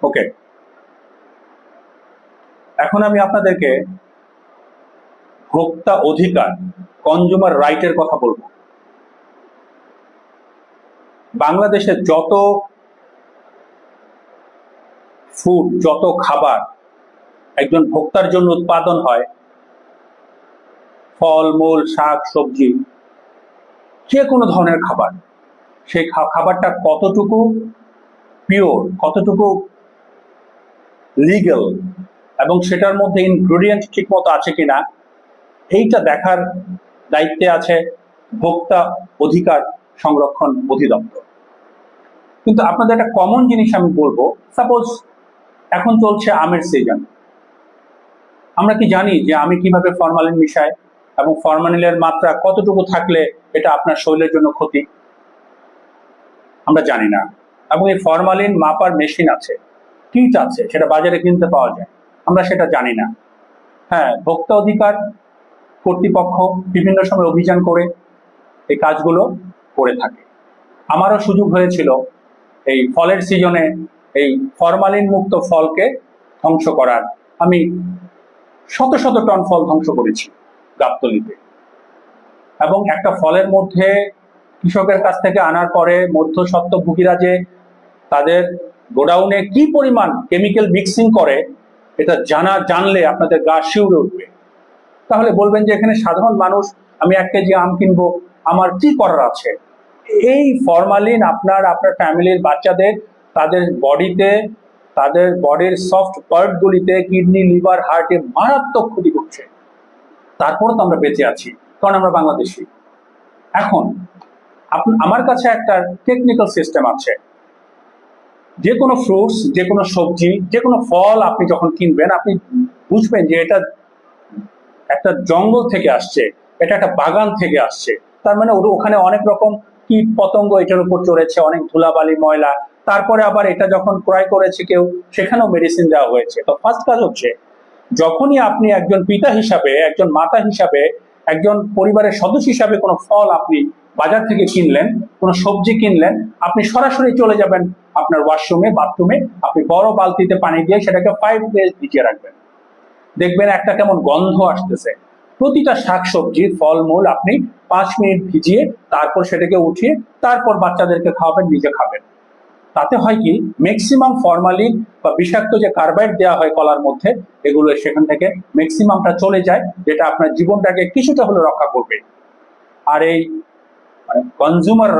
ওকে, এখন আমি আপনাদেরকে ভোক্তা অধিকার, কনজিউমার রাইটের কথা বলবো। বাংলাদেশে যত ফুড, যত খাবার একজন ভোক্তার জন্য উৎপাদন হয়, ফল মূল শাক সবজি, যে কোনো ধরনের খাবার, সেই খাবারটা কতটুকু পিওর, কতটুকু লিগ্যাল, এবং সেটার মধ্যে ইনগ্রেডিয়েন্ট ঠিক মতো আছে কিনা, এইটা দেখার দায়িত্বে আছে ভোক্তা অধিকার সংরক্ষণ অধিদপ্তর। কিন্তু আপনাদের একটা কমন জিনিস আমি বলবো, সাপোজ এখন চলছে আমের সিজন, আমরা কি জানি যে আমি কিভাবে ফরমালিন মিশাই এবং ফরমালিনের মাত্রা কতটুকু থাকলে এটা আপনার শরীরের জন্য ক্ষতি? আমরা জানি না। এবং এই ফরমালিন মাপার মেশিন আছে, কিট আছে, সেটা বাজারে কিনতে পাওয়া যায়, আমরা সেটা জানি না। হ্যাঁ, ভোক্তা অধিকার কর্তৃপক্ষ বিভিন্ন সময় অভিযান করে এই কাজগুলো করে থাকে। আমারও সুযোগ হয়েছিল এই ফলের সিজনে এই ফরমালিন মুক্ত ফলকে ধ্বংস করার। আমি শত শত টন ফল ধ্বংস করেছি গাবতলীতে। এবং একটা ফলের মধ্যে কৃষকের কাছ থেকে আনার পরে মধ্যস্বত্বভোগীরা যে তাদের গোডাউনে কি পরিমাণ কেমিক্যাল মিক্সিং করে, এটা জানলে আপনাদের গা শিউরে উঠবে। তাহলে বলবেন যে এখানে সাধারণ মানুষ, আমি 1 কেজি আম কিনবো, আমার কি করার আছে? এই ফরমালিন আপনার ফ্যামিলির বাচ্চাদের, তাদের বডিতে, তাদের বডির সফট পার্ট গুলিতে, কিডনি লিভার হার্টে মারাত্মক ক্ষতি করছে। তারপরও তো আমরা বেঁচে আছি, কারণ আমরা বাংলাদেশি। এখন আমার কাছে একটা টেকনিক্যাল সিস্টেম আছে। যে কোনো ফ্রুটস, যে কোনো সবজি, যে কোনো ফল আপনি যখন কিনবেন, আপনি বুঝবেন যে এটা একটা জঙ্গল থেকে আসছে, এটা একটা বাগান থেকে আসছে। তার মানে ওখানে অনেক রকম কীট পতঙ্গ এটার উপর চড়েছে, অনেক ধুলাবালি ময়লা। তারপরে আবার এটা যখন ক্রয় করেছে কেউ, সেখানেও মেডিসিন দেওয়া হয়েছে। তো ফার্স্ট কাজ হচ্ছে, যখনই আপনি একজন পিতা হিসাবে, একজন মাতা হিসাবে, একজন পরিবারের সদস্য হিসাবে কোনো ফল আপনি বাজার থেকে কিনলেন, কোনো সবজি কিনলেন, আপনি সরাসরি চলে যাবেন আপনার ওয়াশরুমে, বাথরুমে, আপনি বড় বালতিতে পানি দিয়ে সেটাকে 5 মিনিট ভিজিয়ে রাখবেন। দেখবেন একটা কেমন গন্ধ আসতেছে। প্রতিটা শাকসবজি, ফলমূল আপনি 5 মিনিট ভিজিয়ে তারপর সেটাকে উঠিয়ে তারপর বাচ্চাদেরকে খাওয়াবেন, নিজে খাবেন। তাতে হয় কি, ম্যাক্সিমাম ফরমালিন বা বিষাক্ত যে কার্বাইড দেওয়া হয় কলার মধ্যে, এগুলো সেখান থেকে ম্যাক্সিমামটা চলে যায়, যেটা আপনার জীবনটাকে কিছুটা হলে রক্ষা করবে। আর এই কনজিউমার